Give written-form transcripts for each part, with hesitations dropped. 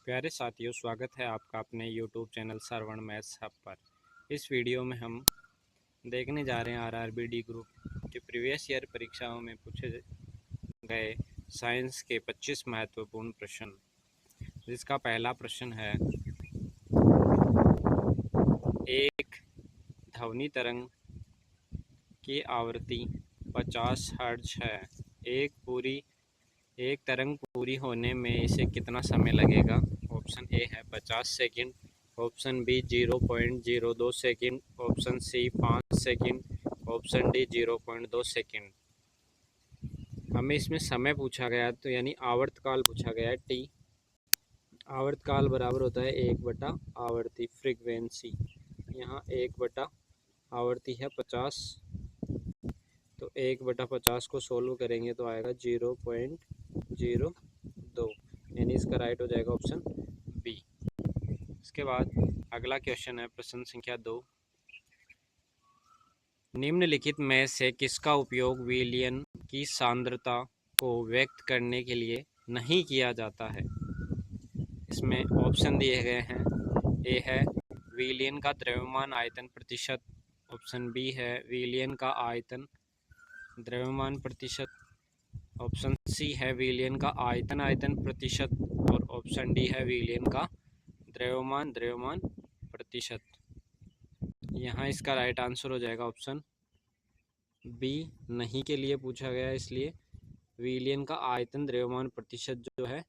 प्यारे साथियों, स्वागत है आपका अपने YouTube चैनल श्रवण मैथ्स हब पर। इस वीडियो में हम देखने जा रहे हैं RRBD ग्रुप के प्रीवियस ईयर परीक्षाओं में पूछे गए साइंस के 25 महत्वपूर्ण प्रश्न, जिसका पहला प्रश्न है, एक ध्वनि तरंग की आवृत्ति 50 हर्ट्ज है। एक तरंग पूरी होने में इसे कितना समय लगेगा? ऑप्शन ए है 50 second, option B 0.02 second, option C 5 second, option D 0.2 second. हमें इसमें समय पूछा गया तो यानी आवर्तकाल पूछा गया है टी। आवर्तकाल बराबर होता है 1 बटा आवर्ती फ्रीक्वेंसी। यहाँ 1 बटा आवर्ती है 50, तो 1/50 को सोल्व करेंगे तो आएगा 0.02, यानी इसका राइट हो जाएगा ऑप्शन बी। इसके बाद अगला क्वेश्चन है प्रश्न संख्या 2। निम्नलिखित में से किसका उपयोग विलयन की सांद्रता को व्यक्त करने के लिए नहीं किया जाता है? इसमें ऑप्शन दिए गए हैं। ए है विलयन का द्रव्यमान आयतन प्रतिशत, ऑप्शन बी है विलयन का आयतन द्रव्यमान प्रतिशत, ऑप्शन सी है विलयन का आयतन प्रतिशत और ऑप्शन डी है विलयन का द्रव्यमान प्रतिशत। यहाँ इसका राइट आंसर हो जाएगा ऑप्शन बी। नहीं के लिए पूछा गया, इसलिए विलयन का आयतन द्रव्यमान प्रतिशत जो है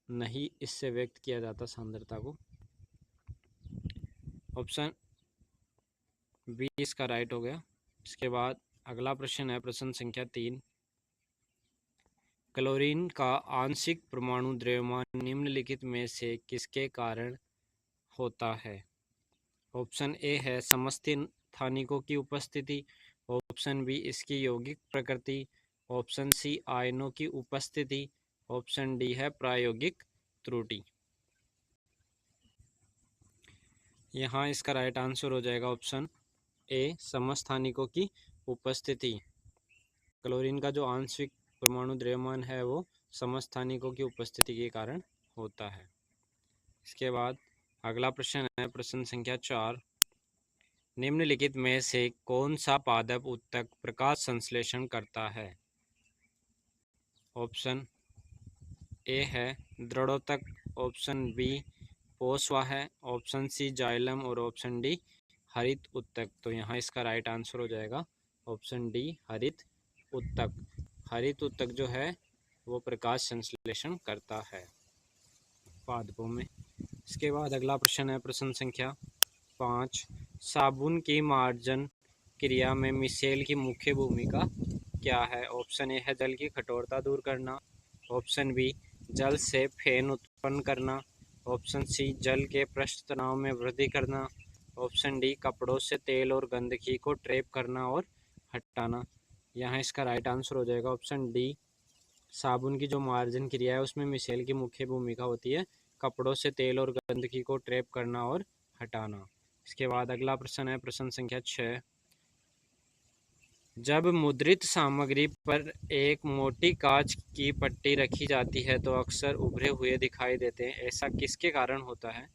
नहीं, इससे व्यक्त किया जाता सांद्रता को। ऑप्शन बी इसका राइट हो गया। इसके बाद अगला प्रश्न है प्रश्न संख्या 3। क्लोरीन का आंशिक परमाणु द्रव्यमान निम्नलिखित में से किसके कारण होता है? ऑप्शन ए है समस्थानिकों की उपस्थिति, ऑप्शन बी इसकी यौगिक प्रकृति, ऑप्शन सी आयनों की उपस्थिति, ऑप्शन डी है प्रायोगिक त्रुटि। यहाँ इसका राइट आंसर हो जाएगा ऑप्शन ए समस्थानिकों की उपस्थिति। क्लोरीन का जो आंशिक परमाणु द्रव्यमान है वो समस्थानिकों की उपस्थिति के कारण होता है। इसके बाद अगला प्रश्न है प्रश्न संख्या 4। निम्नलिखित में से कौन सा पादप उत्तक प्रकाश संश्लेषण करता है? ऑप्शन ए है दृढ़ोत्तक, ऑप्शन बी पोषवा है, ऑप्शन सी जाइलम और ऑप्शन डी हरित उत्तक। तो यहाँ इसका राइट आंसर हो जाएगा ऑप्शन डी हरित उत्तक। हरित उत्तक जो है वो प्रकाश संश्लेषण करता है पादपों में। इसके बाद अगला प्रश्न है प्रश्न संख्या 5। साबुन की मार्जन क्रिया में मिसेल की मुख्य भूमिका क्या है? ऑप्शन ए है जल की कठोरता दूर करना, ऑप्शन बी जल से फेन उत्पन्न करना, ऑप्शन सी जल के पृष्ठ तनाव में वृद्धि करना, ऑप्शन डी कपड़ों से तेल और गंदगी को ट्रैप करना और हटाना। यहाँ इसका राइट आंसर हो जाएगा ऑप्शन डी। साबुन की जो मार्जन क्रिया है उसमें मिसेल की मुख्य भूमिका होती है कपड़ों से तेल और गंदगी को ट्रैप करना और हटाना। इसके बाद अगला प्रश्न है प्रश्न संख्या 6। जब मुद्रित सामग्री पर एक मोटी कांच की पट्टी रखी जाती है तो अक्सर उभरे हुए दिखाई देते हैं, ऐसा किसके कारण होता है?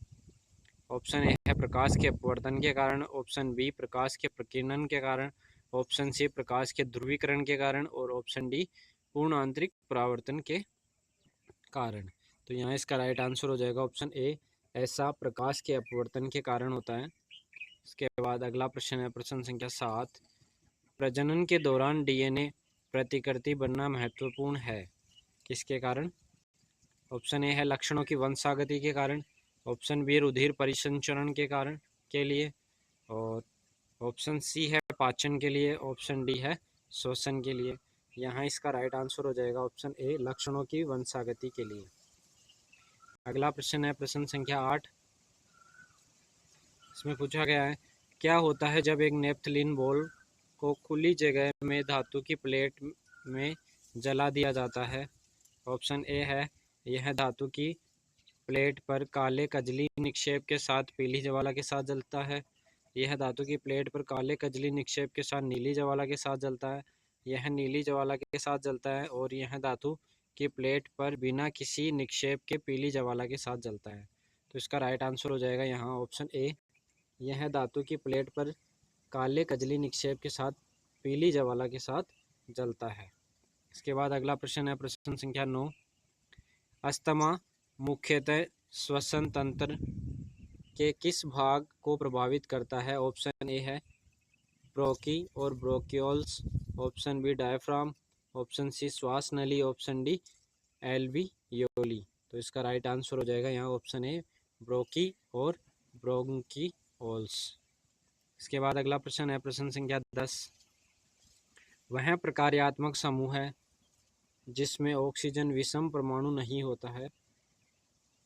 ऑप्शन ए है प्रकाश के अपवर्तन के कारण, ऑप्शन बी प्रकाश के प्रकीर्णन के कारण, ऑप्शन सी प्रकाश के ध्रुवीकरण के कारण और ऑप्शन डी पूर्ण आंतरिक परावर्तन के कारण। तो यहाँ इसका राइट आंसर हो जाएगा ऑप्शन ए, ऐसा प्रकाश के अपवर्तन के कारण होता है। इसके बाद अगला प्रश्न है प्रश्न संख्या 7। प्रजनन के दौरान डीएनए प्रतिकृति बनना महत्वपूर्ण है, किसके कारण? ऑप्शन ए है लक्षणों की वंशागति के कारण, ऑप्शन बी रुधिर परिसंचरण के कारण के लिए, और ऑप्शन सी है पाचन के लिए, ऑप्शन डी है श्वसन के लिए। यहाँ इसका राइट आंसर हो जाएगा ऑप्शन ए लक्षणों की वंशागति के लिए। अगला प्रश्न है प्रश्न संख्या 8। इसमें पूछा गया है क्या होता है जब एक नेपथलीन बॉल को खुली जगह में धातु की प्लेट में जला दिया जाता है? ऑप्शन ए है यह धातु की प्लेट पर काले कजली निक्षेप के साथ पीली ज्वाला के साथ जलता है, यह धातु की प्लेट पर काले कजली निक्षेप के साथ नीली ज्वाला के साथ जलता है, यह नीली ज्वाला के साथ जलता है और यह धातु की प्लेट पर बिना किसी निक्षेप के पीली ज्वाला के साथ जलता है। तो इसका राइट आंसर हो जाएगा यहाँ ऑप्शन ए। यह धातु की प्लेट पर काले कजली निक्षेप के साथ पीली ज्वाला के साथ जलता है। इसके बाद अगला प्रश्न है प्रश्न संख्या 9। अस्थमा मुख्यतः श्वसन तंत्र के किस भाग को प्रभावित करता है? ऑप्शन ए है ब्रोंकी और bronchioles, option B diaphragm, option C श्वास नली, ऑप्शन डी एल्वियोली। तो इसका राइट आंसर हो जाएगा यहाँ ऑप्शन ए ब्रोंकी और ब्रोंकियोल्स। इसके बाद अगला प्रश्न है प्रश्न संख्या 10। वह प्रकार्यात्मक समूह है जिसमें ऑक्सीजन विषम परमाणु नहीं होता है।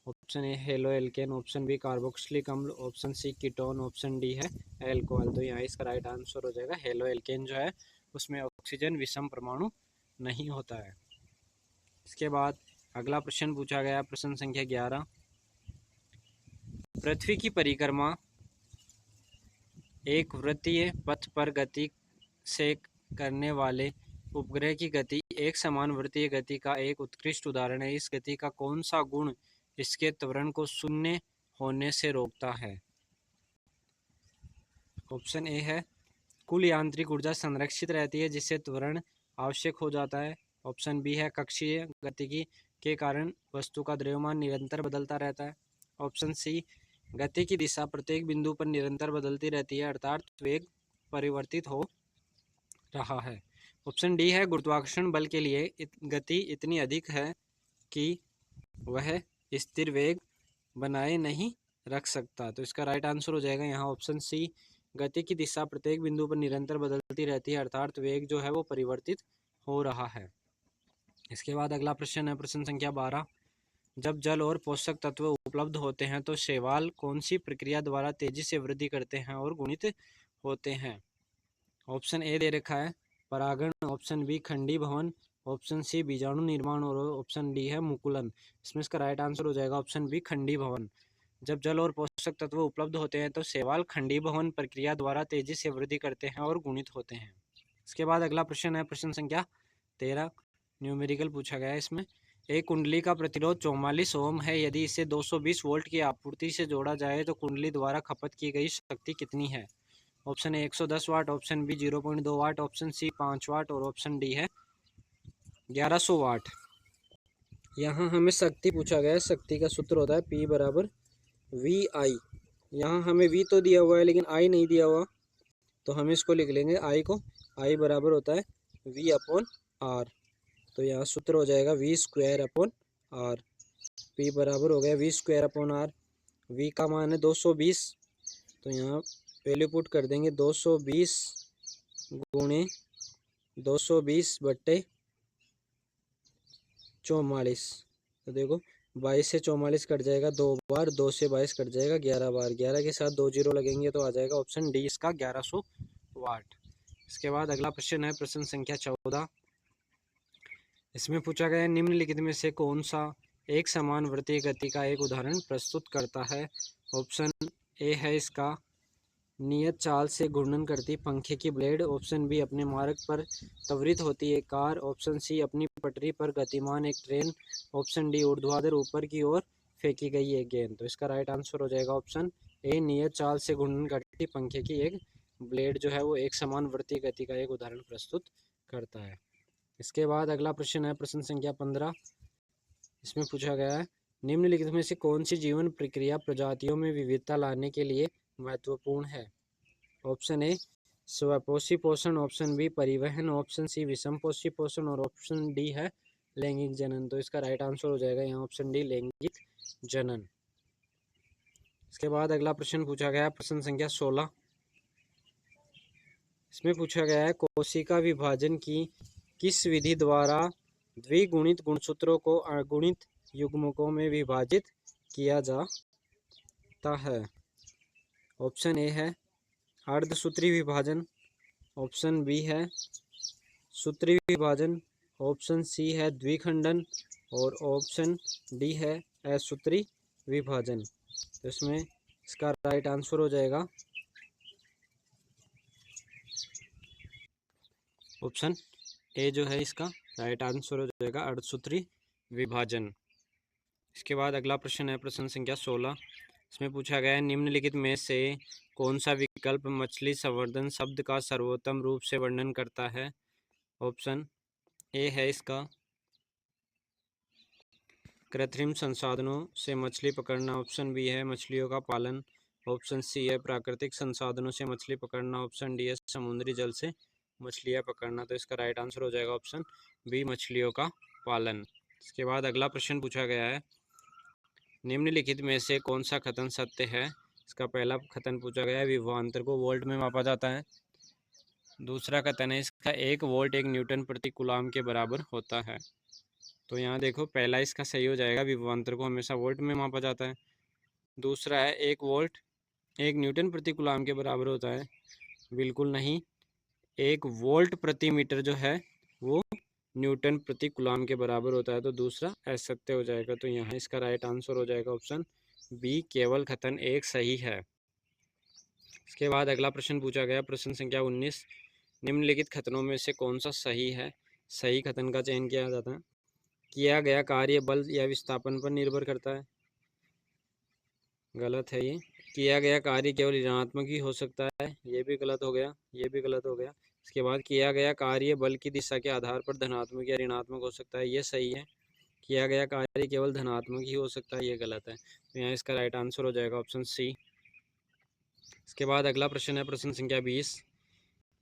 Option A haloalkane, option B carboxylic अम्ल, option C ketone, option D है एल्कोहल। तो यहाँ इसका राइट आंसर हो जाएगा हेलो एल्केन जो है उसमें ऑक्सीजन विषम परमाणु नहीं होता है। इसके बाद अगला प्रश्न पूछा गया प्रश्न संख्या 11। पृथ्वी की परिक्रमा एक वृत्तीय पथ पर गति से करने वाले उपग्रह की गति एक समान वृत्तीय गति का एक उत्कृष्ट उदाहरण है। इस गति का कौन सा गुण इसके त्वरण को शून्य होने से रोकता है? ऑप्शन ए है कुल यांत्रिक ऊर्जा संरक्षित रहती है जिससे त्वरण आवश्यक हो जाता है। ऑप्शन बी है कक्षीय गतिकी के कारण वस्तु का द्रव्यमान निरंतर बदलता रहता है। ऑप्शन सी गति की दिशा प्रत्येक बिंदु पर निरंतर बदलती रहती है अर्थात वेग परिवर्तित हो रहा है। ऑप्शन डी है गुरुत्वाकर्षण बल के लिए गति इतनी अधिक है कि वह स्थिर वेग बनाए नहीं रख सकता। तो इसका राइट आंसर हो जाएगा यहाँ ऑप्शन सी गति की दिशा प्रत्येक बिंदु पर निरंतर बदलती रहती है अर्थात वेग जो है वो परिवर्तित हो रहा है। इसके बाद अगला प्रश्न है प्रश्न संख्या 12। जब जल और पोषक तत्व उपलब्ध होते हैं तो शैवाल कौन सी प्रक्रिया द्वारा तेजी से वृद्धि करते हैं और गुणित होते हैं? ऑप्शन ए दे रखा है परागण, ऑप्शन बी खंडी भवन, ऑप्शन सी बीजाणु निर्माण और ऑप्शन डी है मुकुलन। इसमें इसका राइट आंसर हो जाएगा ऑप्शन बी खंडी भवन। जब जल और पोषक तत्व उपलब्ध होते हैं तो शैवाल खंडी भवन प्रक्रिया द्वारा तेजी से वृद्धि करते हैं और गुणित होते हैं। इसके बाद अगला प्रश्न है प्रश्न संख्या 13। न्यूमेरिकल पूछा गया है इसमें। एक कुंडली का प्रतिरोध 44 ओम है। यदि इसे 220 वोल्ट की आपूर्ति से जोड़ा जाए तो कुंडली द्वारा खपत की गई शक्ति कितनी है? Option A 110 watt, option B 0.2 watt, option C 5 watt और ऑप्शन डी है 1100 वाट। यहाँ हमें शक्ति पूछा गया है। शक्ति का सूत्र होता है P बराबर वी आई। यहाँ हमें V तो दिया हुआ है लेकिन I नहीं दिया हुआ, तो हम इसको लिख लेंगे I को। I बराबर होता है V अपॉन R। तो यहाँ सूत्र हो जाएगा V square upon R। P बराबर हो गया V square upon R। V का मान है 220, तो यहाँ वैल्यू पुट कर देंगे 220 गुणे 220 बट्टे 44। तो देखो 22 से 44 कट जाएगा 2 बार, 2 से 22 कट जाएगा 11 बार, 11 के साथ 2 जीरो लगेंगे तो आ जाएगा ऑप्शन डी इसका 1100 वाट। इसके बाद अगला प्रश्न है प्रश्न संख्या 14। इसमें पूछा गया है निम्नलिखित में से कौन सा एक समान वृत्तीय गति का एक उदाहरण प्रस्तुत करता है? ऑप्शन ए है इसका नियत चाल से घूर्णन करती पंखे की ब्लेड, ऑप्शन बी अपने मार्ग पर त्वरित होती एक कार, ऑप्शन सी अपनी पटरी पर गतिमान एक ट्रेन, ऑप्शन डी ऊर्ध्वाधर ऊपर की ओर फेंकी गई एक गेंद। तो इसका राइट आंसर हो जाएगा ऑप्शन ए नियत चाल से घूर्णन करती पंखे की एक ब्लेड जो है वो एक समान वृत्तीय गति का एक उदाहरण प्रस्तुत करता है। इसके बाद अगला प्रश्न है प्रश्न संख्या 15। इसमें पूछा गया है निम्नलिखित में से कौन सी जीवन प्रक्रिया प्रजातियों में विविधता लाने के लिए महत्वपूर्ण है? ऑप्शन ए स्वपोषी पोषण, ऑप्शन बी परिवहन, ऑप्शन सी विषम पोषी पोषण और ऑप्शन डी है लैंगिक जनन। तो इसका राइट आंसर हो जाएगा यहाँ ऑप्शन डी लैंगिक जनन। इसके बाद अगला प्रश्न पूछा गया प्रश्न संख्या 16। इसमें पूछा गया है कोशिका विभाजन की किस विधि द्वारा द्विगुणित गुणसूत्रों को अगुणित युग्मकों में विभाजित किया जाता है? ऑप्शन ए है अर्धसूत्री विभाजन, ऑप्शन बी है सूत्री विभाजन, ऑप्शन सी है द्विखंडन और ऑप्शन डी है असूत्री विभाजन। तो इसमें इसका राइट आंसर हो जाएगा ऑप्शन ए जो है इसका राइट आंसर हो जाएगा अर्धसूत्री विभाजन। इसके बाद अगला प्रश्न है प्रश्न संख्या 16। इसमें पूछा गया है निम्नलिखित में से कौन सा विकल्प मछली संवर्धन शब्द का सर्वोत्तम रूप से वर्णन करता है। ऑप्शन ए है इसका कृत्रिम संसाधनों से मछली पकड़ना। ऑप्शन बी है मछलियों का पालन। ऑप्शन सी है प्राकृतिक संसाधनों से मछली पकड़ना। ऑप्शन डी है समुद्री जल से मछलियाँ पकड़ना। तो इसका राइट आंसर हो जाएगा ऑप्शन बी मछलियों का पालन। इसके बाद अगला प्रश्न पूछा गया है निम्नलिखित में से कौन सा कथन सत्य है। इसका पहला कथन पूछा गया है विभवांतर को वोल्ट में मापा जाता है। दूसरा कथन है इसका 1 वोल्ट 1 न्यूटन प्रति कूलाम के बराबर होता है। तो यहाँ देखो पहला इसका सही हो जाएगा, विभवांतर को हमेशा वोल्ट में मापा जाता है। दूसरा है 1 वोल्ट 1 न्यूटन प्रति कूलाम के बराबर होता है, बिल्कुल नहीं। 1 वोल्ट प्रति मीटर जो है वो न्यूटन प्रति कूलाम के बराबर होता है। तो दूसरा असत्य हो जाएगा। तो यहाँ इसका राइट आंसर हो जाएगा ऑप्शन बी केवल कथन एक सही है। इसके बाद अगला प्रश्न पूछा गया प्रश्न संख्या 19। निम्नलिखित कथनों में से कौन सा सही है। सही कथन का चयन किया जाता है। किया गया कार्य बल या विस्थापन पर निर्भर करता है। गलत है ये। किया गया कार्य केवल ऋणात्मक ही हो सकता है, ये भी गलत हो गया, ये भी गलत हो गया। इसके बाद किया गया कार्य बल की दिशा के आधार पर धनात्मक या ऋणात्मक हो सकता है, ये सही है। किया गया कार्य केवल धनात्मक ही हो सकता है, ये गलत है। तो यहाँ इसका राइट आंसर हो जाएगा ऑप्शन सी। इसके बाद अगला प्रश्न है प्रश्न संख्या 20।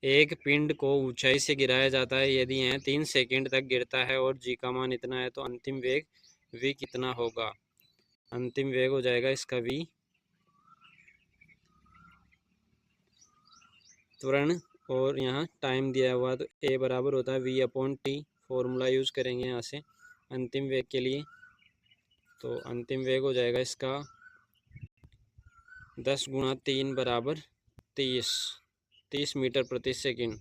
एक पिंड को ऊंचाई से गिराया जाता है, यदि यह 3 सेकंड तक गिरता है और जी का मान इतना है तो अंतिम वेग v कितना होगा। अंतिम वेग हो जाएगा इसका v त्वरण, और यहाँ टाइम दिया हुआ तो a बराबर होता है v/t। फॉर्मूला यूज़ करेंगे यहाँ से अंतिम वेग के लिए। तो अंतिम वेग हो जाएगा इसका 10 × 3 बराबर 30 मीटर प्रति सेकंड।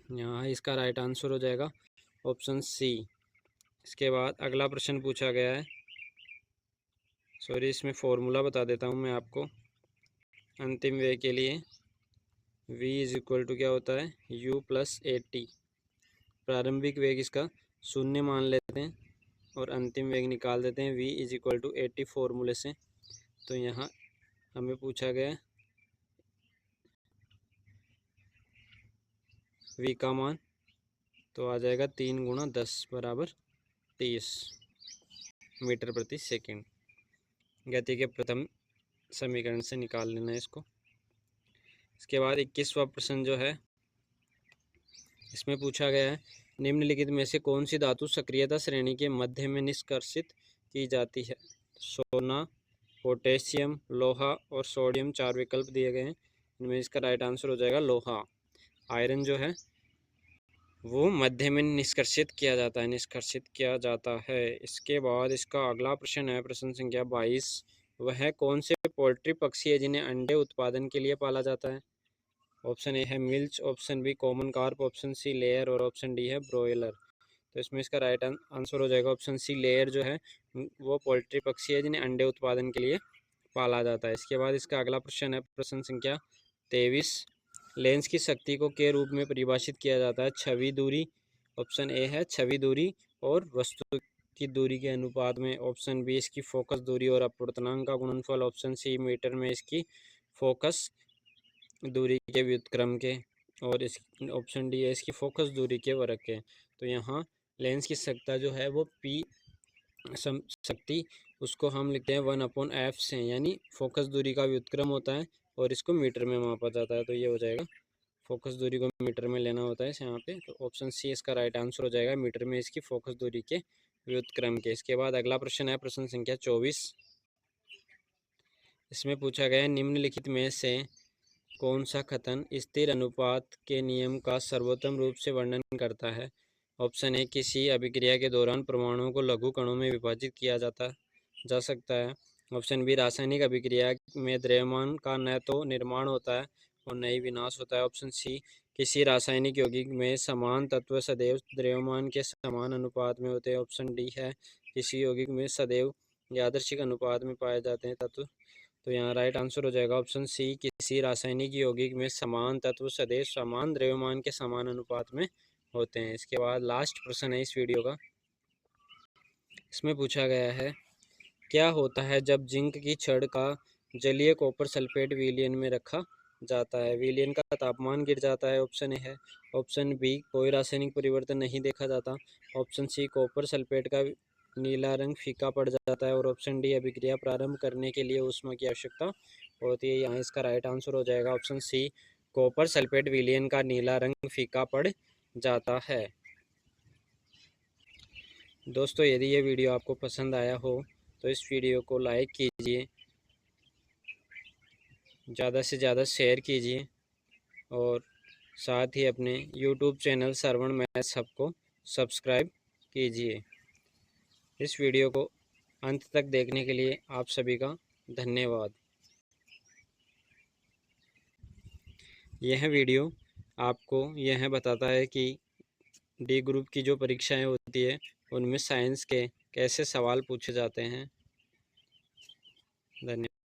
यहाँ इसका राइट आंसर हो जाएगा ऑप्शन सी। इसके बाद अगला प्रश्न पूछा गया है, सॉरी इसमें फॉर्मूला बता देता हूँ मैं आपको। अंतिम वेग के लिए v = क्या होता है u + at। प्रारंभिक वेग इसका 0 मान लेते हैं और अंतिम वेग निकाल देते हैं v = at फॉर्मूले से। तो यहाँ हमें पूछा गया v का मान, तो आ जाएगा 3 × 10 बराबर 30 मीटर प्रति सेकंड। गति के प्रथम समीकरण से निकाल लेना है इसको। इसके बाद 21वां प्रश्न जो है इसमें पूछा गया है निम्नलिखित में से कौन सी धातु सक्रियता श्रेणी के मध्य में निष्कर्षित की जाती है। सोना, पोटेशियम, लोहा और सोडियम 4 विकल्प दिए गए हैं। इनमें इसका राइट आंसर हो जाएगा लोहा। आयरन जो है वो मध्य में निष्कर्षित किया जाता है। इसके बाद इसका अगला प्रश्न है प्रश्न संख्या 22। वह कौन से पोल्ट्री पक्षी है जिन्हें अंडे उत्पादन के लिए पाला जाता है। ऑप्शन ए है milch, option B common carp, option C layer और ऑप्शन डी है ब्रोयलर। तो इसमें इसका राइट आंसर हो जाएगा ऑप्शन सी लेयर जो है वो पोल्ट्री पक्षी है जिन्हें अंडे उत्पादन के लिए पाला जाता है। इसके बाद इसका अगला प्रश्न है प्रश्न संख्या 23। लेंस की शक्ति को के रूप में परिभाषित किया जाता है। छवि दूरी, ऑप्शन ए है छवि दूरी और वस्तु की दूरी के अनुपात में। ऑप्शन बी इसकी फोकस दूरी और अपवर्तनांक का गुणनफल। ऑप्शन सी मीटर में इसकी फोकस दूरी के व्युत्क्रम के। और इस ऑप्शन डी है इसकी फोकस दूरी के वर्ग के। तो यहाँ लेंस की शक्ति जो है वो पी शक्ति उसको हम लिखते हैं 1/f से, यानी फोकस दूरी का व्युत्क्रम होता है और इसको मीटर में मापा जाता है। तो ये हो जाएगा फोकस दूरी को मीटर में लेना होता है यहाँ पे। तो ऑप्शन सी इसका राइट आंसर हो जाएगा मीटर में इसकी फोकस दूरी के व्युत्क्रम के। इसके बाद अगला प्रश्न है प्रश्न संख्या 24। इसमें पूछा गया है निम्नलिखित में से कौन सा कथन स्थिर अनुपात के नियम का सर्वोत्तम रूप से वर्णन करता है। ऑप्शन ए किसी अभिक्रिया के दौरान परमाणुओं को लघु कणों में विभाजित किया जा सकता है। ऑप्शन बी रासायनिक अभिक्रिया में द्रव्यमान का न तो निर्माण होता है और न ही विनाश होता है। ऑप्शन सी किसी रासायनिक यौगिक में समान तत्व सदैव द्रव्यमान के समान अनुपात में होते हैं। ऑप्शन डी है किसी यौगिक में सदैव यादृच्छिक अनुपात में पाए जाते हैं तत्व। तो यहाँ राइट आंसर हो जाएगा ऑप्शन सी किसी रासायनिक यौगिक में समान तत्व सदैव समान द्रव्यमान के समान अनुपात में होते हैं। इसके बाद लास्ट प्रश्न है इस वीडियो का। इसमें पूछा गया है क्या होता है जब जिंक की छड़ का जलीय कॉपर सल्फेट विलयन में रखा जाता है। विलयन का तापमान गिर जाता है, ऑप्शन ए है। ऑप्शन बी, कोई रासायनिक परिवर्तन नहीं देखा जाता। ऑप्शन सी, कॉपर सल्फेट का नीला रंग फीका पड़ जाता है। और ऑप्शन डी, अभिक्रिया प्रारंभ करने के लिए ऊष्मा की आवश्यकता होती है। यहाँ इसका राइट आंसर हो जाएगा ऑप्शन सी, कॉपर सल्फेट विलयन का नीला रंग फीका पड़ जाता है। दोस्तों, यदि ये वीडियो आपको पसंद आया हो तो इस वीडियो को लाइक कीजिए, ज़्यादा से ज़्यादा शेयर कीजिए और साथ ही अपने YouTube चैनल श्रवण मैथ्स हब को सब्सक्राइब कीजिए। इस वीडियो को अंत तक देखने के लिए आप सभी का धन्यवाद। यह वीडियो आपको यह बताता है कि डी ग्रुप की जो परीक्षाएं होती है उनमें साइंस के कैसे सवाल पूछे जाते हैं। धन्यवाद।